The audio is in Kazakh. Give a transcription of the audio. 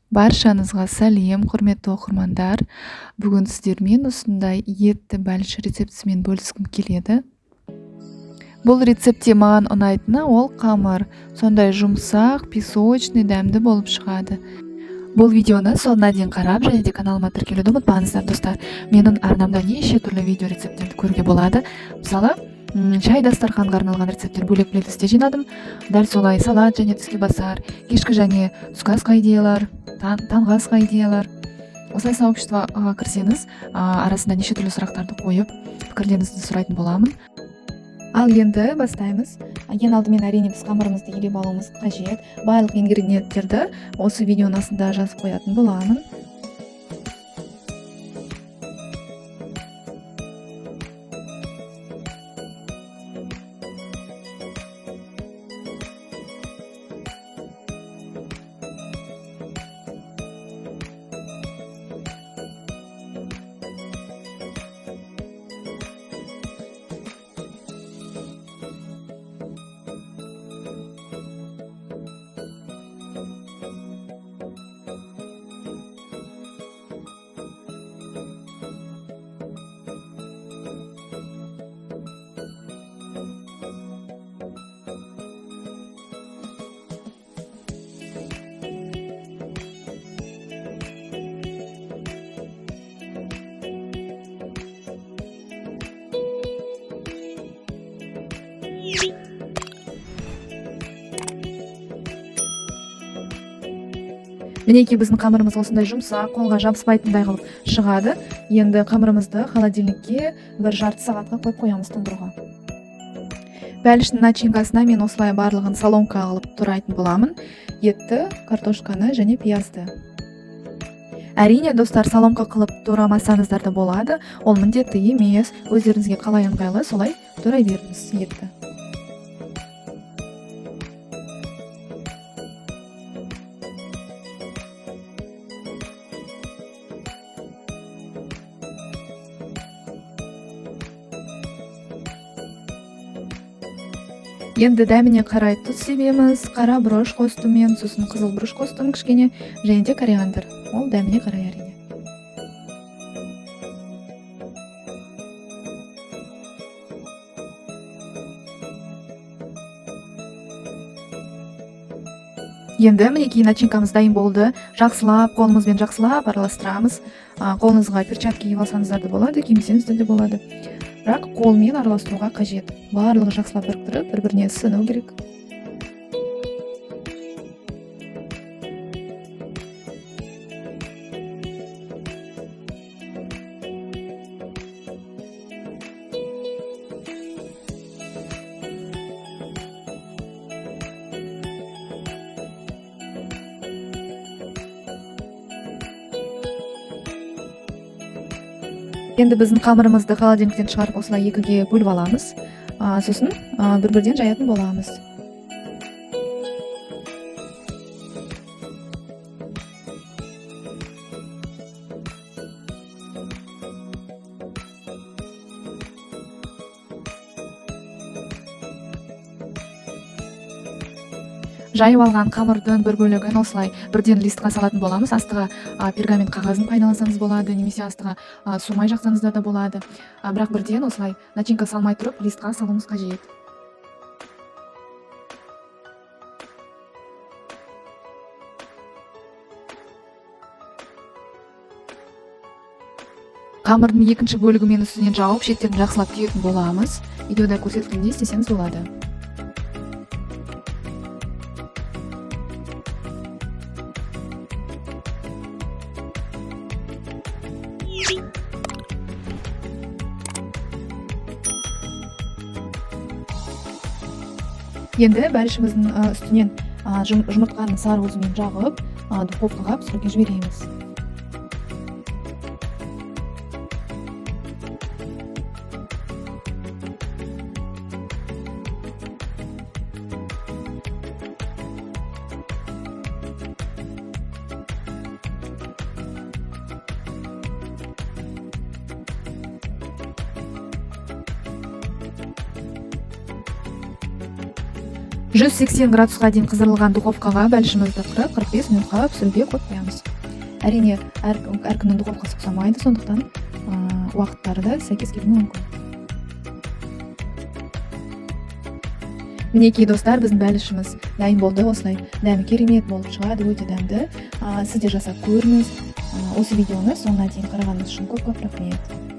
Баршаңызға сәлем, құрметті оқырмандар. Бүгін сіздермен осындай етті бәліш рецептісімен бөліскім келеді. Бұл рецептте маған ұнайтыны ол қамыр, сондай жұмсақ, песочный, дәмді болып шығады. Бұл видеоны соңына дейін қарап, және де каналыма тіркелуді ұмытпаңыздар, достар. Менің арнамда неше түрлі видео рецепттерді көруге болады. Мысалы, шай дастарханға арналған рецепттер бөлек плейлистте жинадым. Дәл солай салат және түске басар, кешкі және түскі асқа идеялар, таңғы асқа идеялар. Осылай сообществоға кірсеңіз, арасында неше түрлі сұрақтарды қойып, пікірлеріңізді сұрайтын боламын. Ал енді бастаймыз. Ең алдымен әрине біз қамырымызды елеп алуымыз қажет. Барлық ингредиенттерді осы видеоның астында жазып қоятын боламын. Мінекей біздің қамырымыз осындай жұмсақ, қолға жабыспайтындай қылып шығады. Енді қамырымызды холодильникке 1,5 сағатқа қойып қоямыз тұндыруға. Бәліштің начинкасына мен осылай барлығын соломка қылып турайтын боламын. Етті, картошканы және пиязды. Әрине, достар, соломка қылып турамасаңыздар да болады. Ол міндетті емес. Өздеріңізге қалай ыңғайлы, солай турай беріңіз етті. Енді дәміне қарай тұз себеміз, қара бұрыш қостым мен, сосын қызыл бұрыш қостым кішкене, және де кориандр. Ол дәміне қарай әрине. Енді мінекей начинкамыз дайын болды. Жақсылап, қолымызбен жақсылап араластырамыз. Қолыңызға перчатка киіп алсаңыздар да болады, кимесеңіздер де болады. Бірақ қолмен араластыруға қажет. Барлығы жақсылап біріктіріп, бір-біріне сыну керек. Енді біздің қамырымызды холодильниктен шығарып осылай екіге бөліп аламыз. Сосын бір-бірден жаятын боламыз. Жайып алған қамырдың бір бөлігін осылай бірден листқа салатын боламыз. Астыға пергамент қағазын пайдалансаңыз болады, немесе астыға сумай жақсаңыздар да болады. Бірақ бірден осылай начинка салмай тұрып листқа салуымыз қажет. Қамырдың екінші бөлігімен үстінен жауып, шеттерін жақсылап түйетін боламыз. Видеода көрсетілгендей істесеңіз болады. Енді бәлішіміздің үстінен жұмыртқаның сары уызымен жағып, духовкаға пісіруге жібереміз. 180 градусқа дейін қыздырылған духовкаға бәлішімізді 40-45 минутқа пісіруге қойып қоямыз. Әрине, әркімнің духовкасы ұқсамайды, сондықтан уақыттары да сәйкес келмеуі мүмкін. Мінекей достар, біздің бәлішіміз дайын болды. Осылай дәмі керемет болып шығады, өте дәмді. Сіз де жасап көріңіз. Осы видеоны соңына дейін қарағаныңыз үшін көп рахмет.